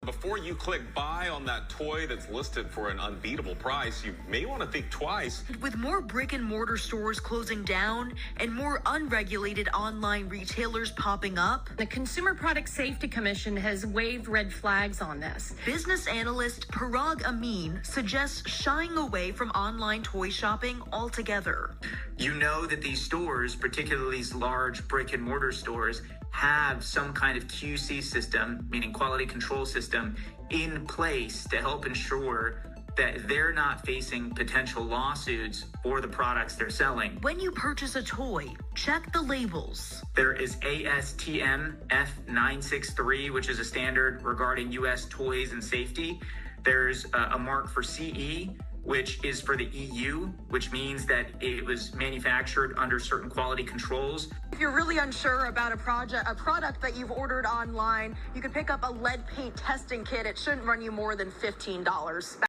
before you click buy on that toy that's listed for an unbeatable price, you may want to think twice. With more brick-and-mortar stores closing down and more unregulated online retailers popping up, the Consumer Product Safety Commission has waved red flags on this. business analyst Parag Amin suggests shying away from online toy shopping altogether. You know that these stores, particularly these large brick-and-mortar stores, have some kind of QC system, meaning quality control system, in place to help ensure that they're not facing potential lawsuits for the products they're selling. When you purchase a toy, check the labels. There is ASTM F963, which is a standard regarding U.S. toys and safety. There's a mark for CE, which is for the EU, which means that it was manufactured under certain quality controls. If you're really unsure about a product that you've ordered online, you can pick up a lead paint testing kit. It shouldn't run you more than $15.